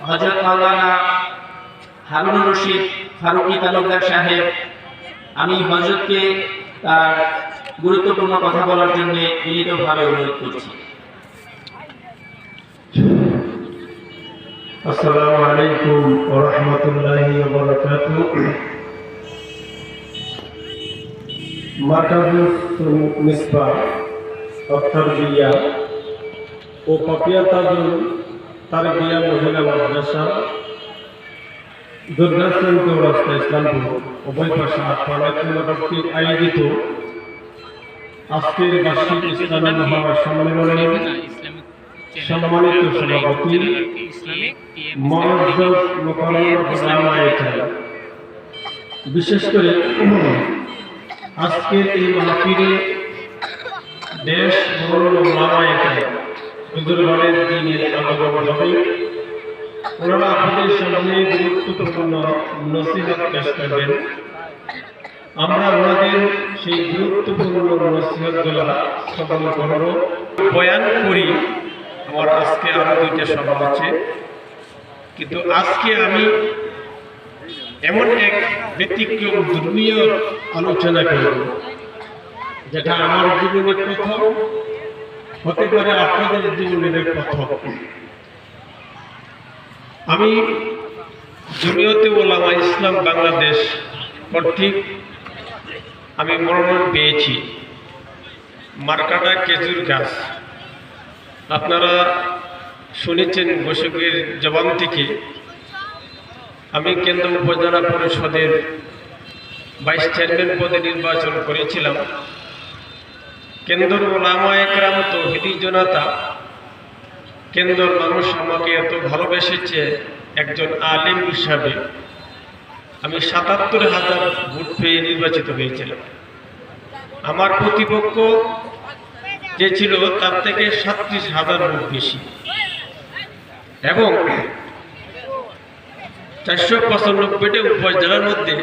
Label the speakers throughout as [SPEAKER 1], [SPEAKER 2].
[SPEAKER 1] হযরত মাওলানা হারুন রশিদ ফারুকী তালুকদার সাহেব, আমি হযরতকে তার গুরুত্বপূর্ণ কথা বলার জন্য বিনীতভাবে অনুরোধ করছি।
[SPEAKER 2] আসসালামু আলাইকুম ওয়া রাহমাতুল্লাহি ওয়া বারাকাতুহু। মার্কাজুস মিসবাহ অত্তরবিয়া ও পাপিয়া তাজুল তারবিয়া মহিলা মাদ্রাসা দুর্গাচন্দ্র চৌরাস্তা ইসলামপুর উভয় পাশে আটপাড়া কর্তৃক আয়োজিত আজকের বার্ষিক ইসলামী মহাসম্মেলনের সম্মানিত সভাপতি মুআজ্জাজ মুকাররম উলামায়ে কেরাম, বিশেষ করে আজকের এই মাহফিলে দেশ বরণ্য উলামায়ে কেরাম হুজুরগণের দ্বীনের আলোচনা হবে। ওনারা আপনাদের সামনে গুরুত্বপূর্ণ নসিহত পেশ করবেন। আমরা ওনাদের সেই গুরুত্বপূর্ণ নসিহতগুলো শ্রবণ করব, বয়ান করি। আমার আজকে আরো দুইটা সভা আছে, কিন্তু আজকে আমি এমন এক ব্যতিক্রম ধর্মীয় আলোচনা করব যেটা আমার জীবনের প্রথম, হতে পারে আপনাদের জীবনের প্রথম। আমি জমিয়তে উলামা ইসলাম বাংলাদেশ কর্তৃক আমি মনোনয়ন পেয়েছি, মার্কাটা খেজুর গাছ। আপনারা শুনেছেন ঘোষকের জবান থেকে আমি কেন্দ্র উপজেলা পরিষদের ভাইস চেয়ারম্যান পদে নির্বাচন করেছিলাম। কেন্দ্রের উলামায়ে কেরাম তৌহিদি জনতা, কেন্দ্রের মানুষ আমাকে এত ভালোবেসেছে একজন আলেম হিসাবে। আমি ৭৭,০০০ ভোট পেয়ে নির্বাচিত হয়েছিলাম। আমার প্রতিপক্ষ যে ছিল তার থেকে ৩৭,০০০ ভোট বেশি, এবং ৪৯৫টা উপজেলার মধ্যে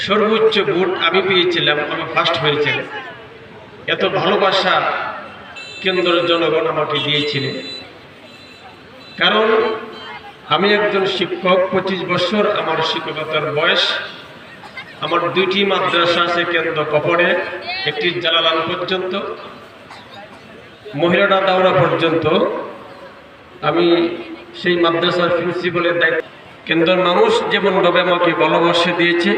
[SPEAKER 2] সর্বোচ্চ ভোট আমি পেয়েছিলাম, আমি ফার্স্ট হয়েছিলাম। এত ভালোবাসা কেন্দ্রের জনগণ আমাকে দিয়েছিলেন, কারণ আমি একজন শিক্ষক, ২৫ বছর আমার শিক্ষকতার বয়স। আমার দুইটি মাদ্রাসা আছে কেন্দ্র কপড়ে, একটি জালালান পর্যন্ত, মহিলাটা দাওরা পর্যন্ত। আমি সেই মাদ্রাসার প্রিন্সিপালের দায়িত্ব। কেন্দ্রের মানুষ যেমনভাবে আমাকে ভালোবাসা দিয়েছে,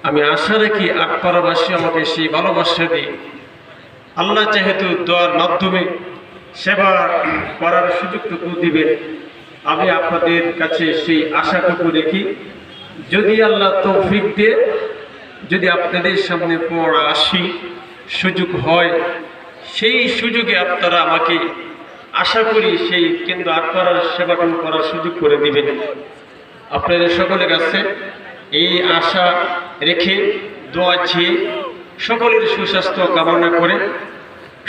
[SPEAKER 2] আমি আশা রাখি আটপাড়াবাসী আমাকে সেই ভালোবাসা দিয়ে আল্লাহ যেহেতু দোয়ার মাধ্যমে সেবা করার সুযোগটুকু দিবেন, আমি আপনাদের কাছে সেই আশাটুকু রেখি। যদি আল্লাহ তৌফিক দিয়ে যদি আপনাদের সামনে পড়া আসি সুযোগ হয়, সেই সুযোগে আপনারা আমাকে আশা করি সেই কেন্দ্র আটপাড়ার সেবাটুকু করার সুযোগ করে দিবেন। আপনাদের সকলের কাছে এই আশা রেখে দোয়া চেয়ে সকলের সুস্বাস্থ্য কামনা করে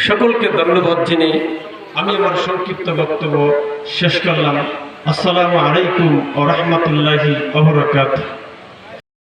[SPEAKER 2] সকলকে ধন্যবাদ জানিয়ে আমি আমার সংক্ষিপ্ত বক্তব্য শেষ করলাম। আসসালামু আলাইকুম ওয়া রাহমাতুল্লাহি ওয়া বারাকাতুহু।